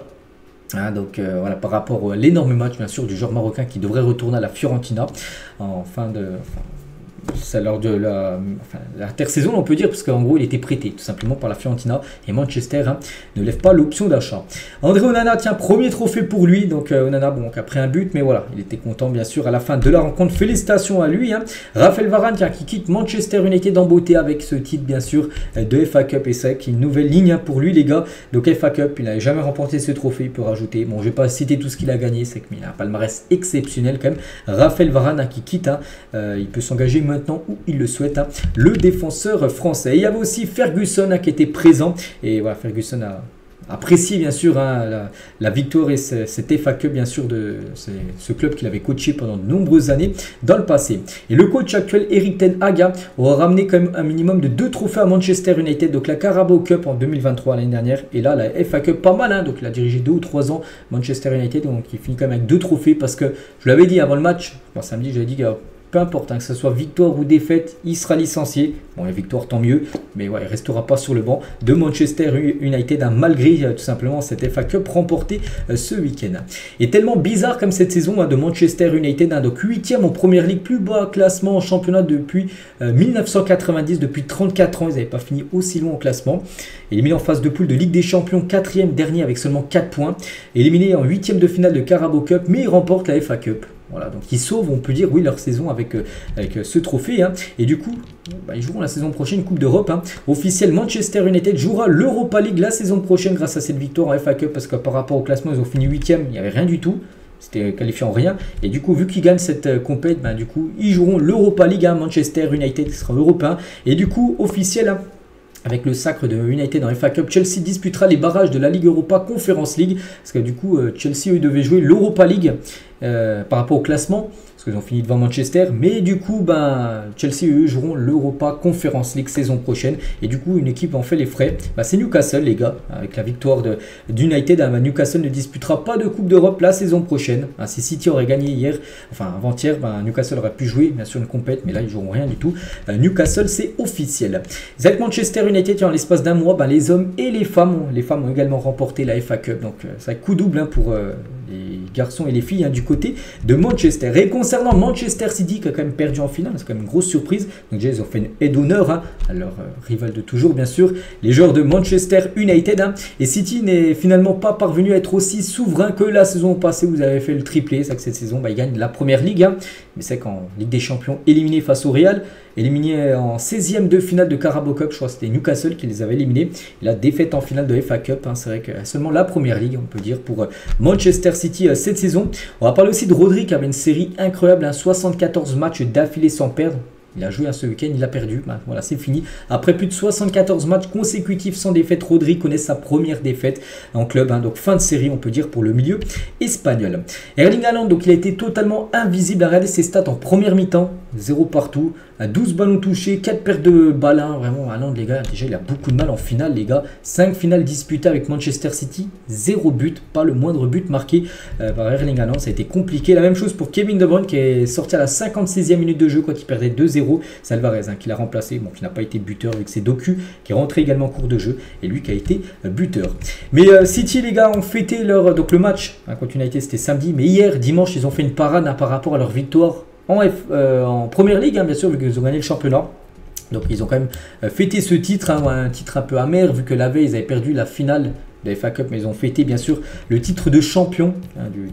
Hein, donc voilà, par rapport à l'énorme match, bien sûr, du joueur marocain qui devrait retourner à la Fiorentina en fin de... c'est lors de l'intersaison, on peut dire, parce qu'en gros, il était prêté tout simplement par la Fiorentina et Manchester hein, ne lève pas l'option d'achat. André Onana, tiens, premier trophée pour lui. Donc, Onana, bon, après un but, mais voilà, il était content, bien sûr, à la fin de la rencontre. Félicitations à lui. Hein. Raphaël Varane, tiens, qui quitte Manchester United en beauté avec ce titre, bien sûr, de FA Cup. Et c'est une nouvelle ligne hein, pour lui, les gars. Donc, FA Cup, il n'avait jamais remporté ce trophée, il peut rajouter. Bon, je ne vais pas citer tout ce qu'il a gagné, c'est qu'il a un palmarès exceptionnel quand même. Raphaël Varane, hein, qui quitte, hein, il peut s'engager maintenant où il le souhaite, hein, le défenseur français. Et il y avait aussi Ferguson hein, qui était présent, et voilà, Ferguson a apprécié bien sûr hein, la victoire et cette FA Cup bien sûr de ce club qu'il avait coaché pendant de nombreuses années dans le passé. Et le coach actuel Erik ten Hag hein, aura ramené quand même un minimum de 2 trophées à Manchester United, donc la Carabao Cup en 2023 l'année dernière, et là la FA Cup pas mal, hein, donc il a dirigé 2 ou 3 ans Manchester United, donc il finit quand même avec 2 trophées parce que je l'avais dit avant le match, bon, samedi j'avais dit que peu importe, hein, que ce soit victoire ou défaite, il sera licencié. Bon, la victoire, tant mieux, mais ouais, il ne restera pas sur le banc de Manchester United, hein, malgré tout simplement cette FA Cup remportée ce week-end. Et tellement bizarre comme cette saison hein, de Manchester United, hein, donc 8e en première ligue, plus bas classement en championnat depuis 1990, depuis 34 ans, ils n'avaient pas fini aussi loin au classement. Éliminé en phase de poule de Ligue des Champions, 4e dernier avec seulement 4 points. Éliminé en 8e de finale de Carabao Cup, mais ils remportent la FA Cup. Voilà, donc ils sauvent, on peut dire, oui, leur saison avec ce trophée. Hein. Et du coup, bah, ils joueront la saison prochaine Coupe d'Europe. Hein. Officiel, Manchester United jouera l'Europa League la saison prochaine grâce à cette victoire en FA Cup, parce que par rapport au classement, ils ont fini 8e, il n'y avait rien du tout. C'était qualifié en rien. Et du coup, vu qu'ils gagnent cette compète, bah, du coup, ils joueront l'Europa League à Manchester United, qui sera européen. Et du coup, officiel, hein, Avec le sacre de United en FA Cup, Chelsea disputera les barrages de la Ligue Europa Conference League. Parce que du coup, Chelsea eux, devait jouer l'Europa League par rapport au classement. Parce qu'ils ont fini devant Manchester. Mais du coup, Chelsea eux joueront l'Europa Conference League saison prochaine. Et du coup, une équipe en fait les frais. C'est Newcastle les gars. Avec la victoire d'United, Newcastle ne disputera pas de Coupe d'Europe la saison prochaine. Si City aurait gagné hier, enfin avant-hier, Newcastle aurait pu jouer bien sûr une compète. Mais là, ils joueront rien du tout. Newcastle, c'est officiel. Avec Manchester United, en l'espace d'un mois, les hommes et les femmes ont également remporté la FA Cup. Donc, ça coup double pour les garçons et les filles du côté de Manchester. Et concernant Manchester City qui a quand même perdu en finale, c'est quand même une grosse surprise. Donc déjà ils ont fait une aide d'honneur à leur rival de toujours bien sûr, les joueurs de Manchester United. Et City n'est finalement pas parvenu à être aussi souverain que la saison passée. Vous avez fait le triplé, c'est que cette saison ils gagnent la première ligue. Mais c'est qu'en Ligue des Champions éliminé face au Real, éliminé en 16e de finale de Carabao Cup, je crois que c'était Newcastle qui les avait éliminés. La défaite en finale de FA Cup, c'est vrai que seulement la première ligue, on peut dire, pour Manchester City cette saison. On va parler aussi de Rodri qui avait une série incroyable, 74 matchs d'affilée sans perdre. Il a joué ce week-end, il a perdu. Voilà, c'est fini. Après plus de 74 matchs consécutifs sans défaite, Rodri connaît sa première défaite en club. Donc fin de série, on peut dire, pour le milieu espagnol. Erling Haaland, donc il a été totalement invisible. Regardez ses stats en première mi-temps. 0 partout, 12 ballons touchés, 4 pertes de balles. Vraiment, Haaland, les gars, déjà il a beaucoup de mal en finale, les gars. 5 finales disputées avec Manchester City, 0 but, pas le moindre but marqué par Erling Haaland. Ça a été compliqué. La même chose pour Kevin De Bruyne qui est sorti à la 56e minute de jeu quand il perdait 2-0. C'est Alvarez qui l'a remplacé, qui n'a pas été buteur avec ses Doku, qui est rentré également en cours de jeu, et lui qui a été buteur. Mais City, les gars, ont fêté donc le match contre United, c'était samedi, mais hier, dimanche, ils ont fait une parade par rapport à leur victoire en Première Ligue, bien sûr, vu qu'ils ont gagné le championnat. Donc ils ont quand même fêté ce titre, un titre un peu amer, vu que la veille, ils avaient perdu la finale de FA Cup, mais ils ont fêté bien sûr le titre de champion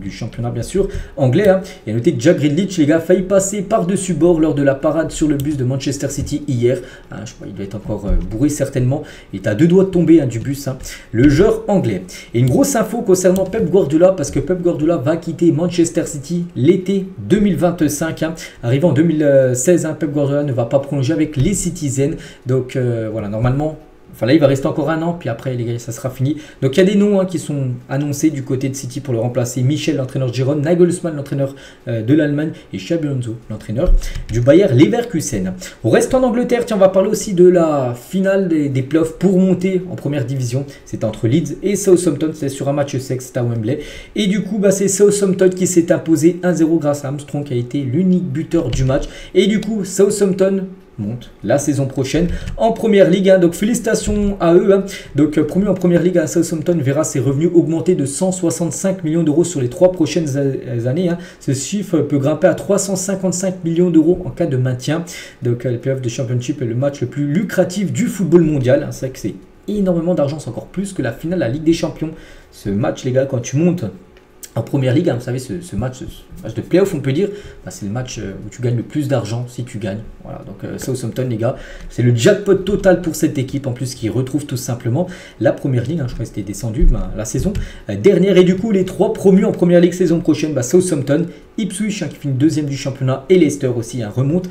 du championnat bien sûr anglais. Et notez que Jack Grealish, les gars, a failli passer par-dessus bord lors de la parade sur le bus de Manchester City hier. Je crois qu'il doit être encore bourré certainement. Il est à 2 doigts de tomber du bus, le joueur anglais. Et une grosse info concernant Pep Guardiola, parce que Pep Guardiola va quitter Manchester City l'été 2025. Arrivant en 2016, Pep Guardiola ne va pas prolonger avec les Citizens. Donc voilà, normalement... Enfin là, il va rester encore un an, puis après, les gars, ça sera fini. Donc, il y a des noms qui sont annoncés du côté de City pour le remplacer. Michel, l'entraîneur de Gérone, Nagelsmann, l'entraîneur de l'Allemagne, et Xabi Alonso, l'entraîneur du Bayer Leverkusen. On reste en Angleterre. Tiens, on va parler aussi de la finale des playoffs pour monter en première division. C'était entre Leeds et Southampton. C'était sur un match sec, c'était à Wembley. Et du coup, c'est Southampton qui s'est imposé 1-0 grâce à Armstrong qui a été l'unique buteur du match. Et du coup, Southampton monte la saison prochaine en première ligue. Donc félicitations à eux. Donc promu en première ligue à Southampton verra ses revenus augmenter de 165 millions d'euros sur les 3 prochaines années. Ce chiffre peut grimper à 355 millions d'euros en cas de maintien. Donc le playoff de Championship est le match le plus lucratif du football mondial. C'est vrai que c'est énormément d'argent, c'est encore plus que la finale de la Ligue des Champions. Ce match, les gars, quand tu montes en première ligue, vous savez, ce match de playoff, on peut dire, c'est le match où tu gagnes le plus d'argent si tu gagnes. Voilà, donc Southampton, les gars, c'est le jackpot total pour cette équipe, en plus qui retrouve tout simplement la première ligue. Je crois que c'était descendu la saison dernière. Et du coup, les 3 promus en première ligue saison prochaine, Southampton, Ipswich qui finit 2e du championnat, et Leicester aussi remonte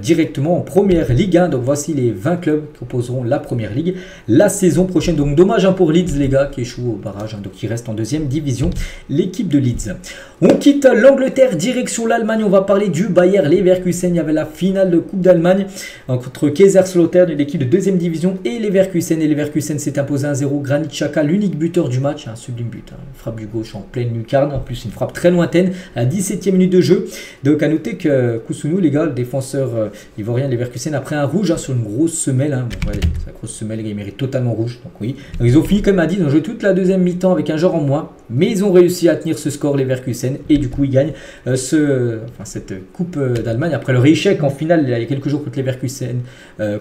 directement en première ligue. Donc voici les 20 clubs qui composeront la première ligue la saison prochaine. Donc dommage pour Leeds, les gars, qui échoue au barrage, donc qui reste en 2e division. L'équipe de Leeds. On quitte l'Angleterre, direction l'Allemagne. On va parler du Bayer Leverkusen. Il y avait la finale de Coupe d'Allemagne entre Kaiserslautern, l'équipe de 2e division, et Leverkusen. Et Leverkusen s'est imposé 1-0. Granit Xhaka, l'unique buteur du match. Un sublime but. Frappe du gauche en pleine lucarne. En plus, une frappe très lointaine à 17e minute de jeu. Donc, à noter que Kousounou, les gars, le défenseur ivoirien de Leverkusen, a pris un rouge sur une grosse semelle. Bon, ouais, sa grosse semelle, les gars, il mérite totalement rouge. Donc, oui. Donc, ils ont fini, comme a dit, ils ont joué toute la 2e mi-temps avec un joueur en moins. Mais ils ont réussi à tenir ce score, Leverkusen, et du coup ils gagnent cette Coupe d'Allemagne après leur échec en finale il y a quelques jours contre Leverkusen,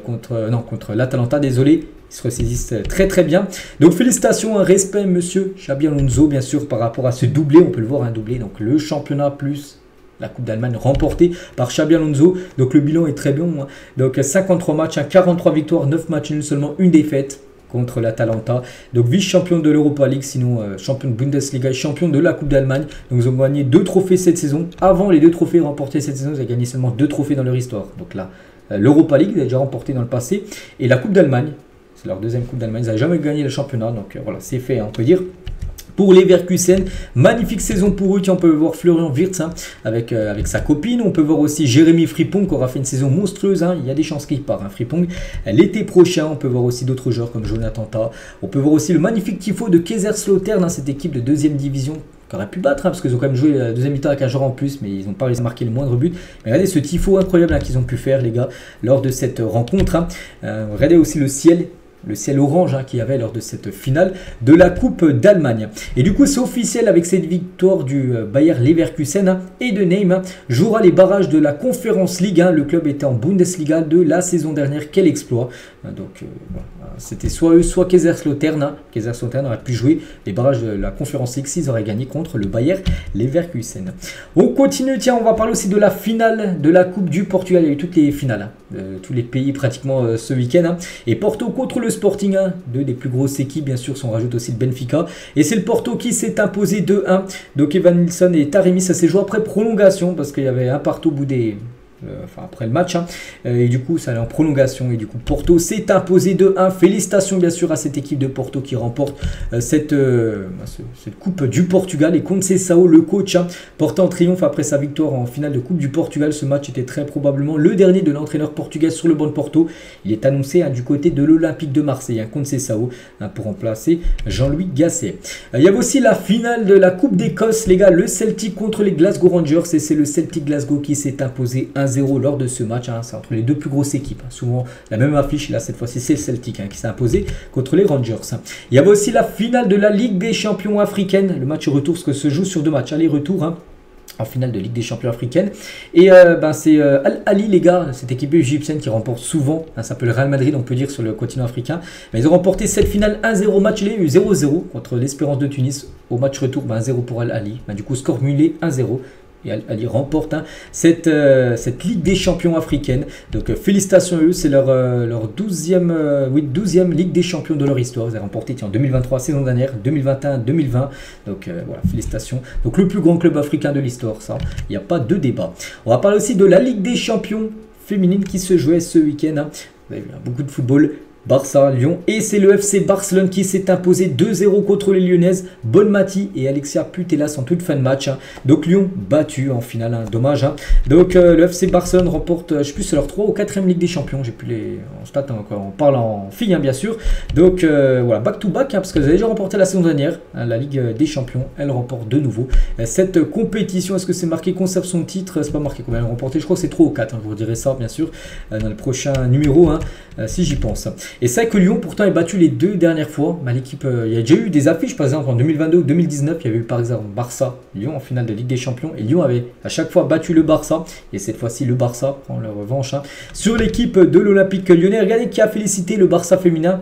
contre l'Atalanta, désolé. Ils se ressaisissent très très bien. Donc félicitations, un respect monsieur Xabi Alonso bien sûr par rapport à ce doublé, on peut le voir, un doublé, donc le championnat plus la Coupe d'Allemagne remportée par Xabi Alonso. Donc le bilan est très bon. Donc 53 matchs, 43 victoires, 9 matchs nuls, seulement une défaite contre l'Atalanta. Donc vice-champion de l'Europa League, sinon champion de Bundesliga et champion de la Coupe d'Allemagne. Donc ils ont gagné 2 trophées cette saison. Avant les 2 trophées remportés cette saison, ils ont gagné seulement 2 trophées dans leur histoire. Donc là, l'Europa League, ils ont déjà remporté dans le passé. Et la Coupe d'Allemagne, C'est leur deuxième Coupe d'Allemagne. Ils n'avaient jamais gagné le championnat. Donc voilà, c'est fait, hein, on peut dire. Pour les Leverkusen, magnifique saison pour eux. Tiens, on peut voir Florian Wirtz hein, avec sa copine. On peut voir aussi Jérémy Frimpong qui aura fait une saison monstrueuse. Hein. Il y a des chances qu'il part, hein, Frimpong. L'été prochain, on peut voir aussi d'autres joueurs comme Jonathan Tah. On peut voir aussi le magnifique tifo de Kaiserslautern, hein, cette équipe de deuxième division qui aurait pu battre, hein, parce qu'ils ont quand même joué la deuxième mi-temps avec un joueur en plus, mais ils n'ont pas réussi à marquer le moindre but. Mais regardez ce tifo incroyable hein, qu'ils ont pu faire, les gars, lors de cette rencontre. Hein. Regardez aussi le ciel orange hein, qu'il y avait lors de cette finale de la Coupe d'Allemagne. Et du coup, c'est officiel avec cette victoire du Bayer Leverkusen hein, et de Nîmes hein, jouera les barrages de la Conference League. Hein. Le club était en Bundesliga de la saison dernière. Quel exploit! Donc, voilà. C'était soit eux, soit Kaiserslautern. Hein. Kaiserslautern aurait pu jouer les barrages de la Conference League s'ils auraient gagné contre le Bayer Leverkusen. On continue, tiens, on va parler aussi de la finale de la Coupe du Portugal. Il y a eu toutes les finales, hein, tous les pays pratiquement ce week-end. Hein. Et Porto contre le Sporting, hein, deux des plus grosses équipes, bien sûr, si on rajoute aussi le Benfica. Et c'est le Porto qui s'est imposé 2-1. Donc Evan Nilsson et Taremi, ça s'est joué après prolongation parce qu'il y avait un partout au bout des... Enfin après le match hein. Et du coup ça allait en prolongation et du coup Porto s'est imposé 2-1. Félicitations bien sûr à cette équipe de Porto qui remporte cette coupe du Portugal, et Conceição, le coach hein, porte en triomphe après sa victoire en finale de coupe du Portugal. Ce match était très probablement le dernier de l'entraîneur portugais sur le banc de Porto. Il est annoncé hein, du côté de l'Olympique de Marseille, hein, Conceição hein, pour remplacer Jean-Louis Gasset. Il y avait aussi la finale de la Coupe d'Écosse, les gars, le Celtic contre les Glasgow Rangers, et c'est le Celtic Glasgow qui s'est imposé 1-0 lors de ce match. Hein. C'est entre les deux plus grosses équipes. Hein. Souvent la même affiche. Là, cette fois-ci, c'est le Celtic hein, qui s'est imposé contre les Rangers. Hein. Il y avait aussi la finale de la Ligue des Champions africaine. Le match retour, ce que se joue sur deux matchs aller-retour. Hein, en finale de Ligue des Champions africaine. Et c'est Al Ahly, les gars, cette équipe égyptienne qui remporte souvent. Hein, ça s'appelle le Real Madrid, on peut dire, sur le continent africain. Mais ils ont remporté cette finale 1-0. Match, il y a eu 0-0 contre l'Espérance de Tunis. Au match retour, 1-0 pour Al Ahly. Du coup, score mulé 1-0. Et Al Ahly remporte hein, cette Ligue des Champions africaine. Donc félicitations à eux, c'est leur 12e Ligue des Champions de leur histoire. Ils ont remporté en 2023, saison dernière, 2021, 2020. Donc voilà, félicitations. Donc le plus grand club africain de l'histoire, ça, il n'y a pas de débat. On va parler aussi de la Ligue des Champions féminine qui se jouait ce week-end. Hein. Vous avez vu, beaucoup de football. Barça, Lyon, et c'est le FC Barcelone qui s'est imposé 2-0 contre les Lyonnaises. Bonmati et Alexia Putellas en toute fin de match. Hein. Donc Lyon battu en finale, hein. Dommage. Hein. Donc le FC Barcelone remporte, je ne sais plus, c'est leur 3 ou 4e Ligue des Champions. J'ai plus les en stats, hein, on parle en filles hein, bien sûr. Donc voilà, back to back, hein, parce que vous avez déjà remporté la saison dernière, hein, la Ligue des Champions. Elle remporte de nouveau cette compétition. Est-ce que c'est marqué conserve son titre? C'est pas marqué combien elle a remporté. Je crois que c'est 3 ou 4. Hein, je vous dirai ça bien sûr dans le prochain numéro, hein, si j'y pense. Et c'est vrai que Lyon pourtant est battu les 2 dernières fois. L'équipe, il y a déjà eu des affiches par exemple en 2022 ou 2019. Il y avait eu par exemple Barça, Lyon en finale de Ligue des Champions. Et Lyon avait à chaque fois battu le Barça. Et cette fois-ci le Barça prend leur revanche hein, sur l'équipe de l'Olympique Lyonnais. Regardez qui a félicité le Barça féminin.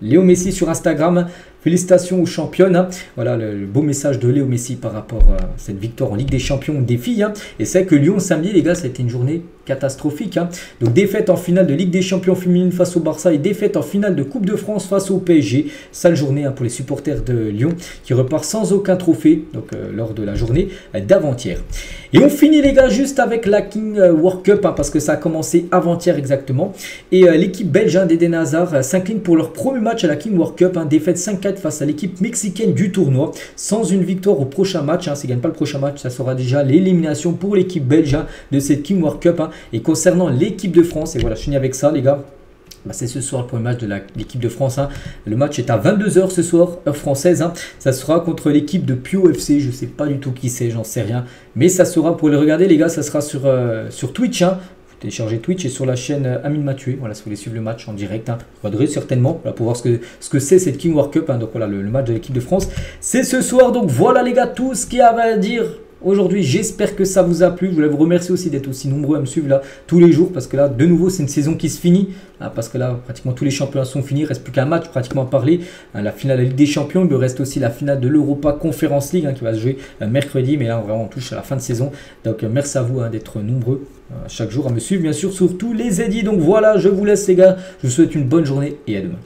Léo Messi sur Instagram. Félicitations aux championnes. Hein. Voilà le beau message de Léo Messi par rapport à cette victoire en Ligue des Champions des filles. Hein. Et c'est que Lyon samedi, les gars, ça a été une journée catastrophique. Hein. Donc défaite en finale de Ligue des Champions féminine face au Barça et défaite en finale de Coupe de France face au PSG. Sale journée hein, pour les supporters de Lyon qui repart sans aucun trophée donc, lors de la journée d'avant-hier. Et on finit les gars juste avec la King World Cup hein, parce que ça a commencé avant-hier exactement. Et l'équipe belge hein, d'Eden Hazard s'incline pour leur premier match à la King World Cup. Hein, défaite 5-4 face à l'équipe mexicaine du tournoi. Sans une victoire au prochain match. Hein, s'ils ne gagnent pas le prochain match, ça sera déjà l'élimination pour l'équipe belge hein, de cette King World Cup. Hein. Et concernant l'équipe de France, et voilà, je finis avec ça les gars. C'est ce soir le premier match de l'équipe de France. Hein. Le match est à 22 h ce soir, heure française. Hein. Ça sera contre l'équipe de Pio FC. Je ne sais pas du tout qui c'est, j'en sais rien. Mais ça sera, pour les regarder les gars, ça sera sur Twitch. Hein. Vous téléchargez Twitch et sur la chaîne Amine Mathieu. Voilà, si vous voulez suivre le match en direct. Hein. Vous regarderez certainement voilà, pour voir ce que c'est cette King World Cup. Hein. Donc voilà, le match de l'équipe de France. C'est ce soir. Donc voilà les gars, tout ce qu'il y avait à dire aujourd'hui. J'espère que ça vous a plu. Je voulais vous remercier aussi d'être aussi nombreux à me suivre là tous les jours parce que là de nouveau c'est une saison qui se finit hein, parce que là pratiquement tous les championnats sont finis. Il ne reste plus qu'un match pratiquement à parler. Hein, la finale de la Ligue des Champions. Il me reste aussi la finale de l'Europa Conference League hein, qui va se jouer mercredi. Mais là vraiment on touche à la fin de saison. Donc merci à vous hein, d'être nombreux chaque jour à me suivre bien sûr sur tous les édits. Donc voilà, je vous laisse les gars. Je vous souhaite une bonne journée et à demain.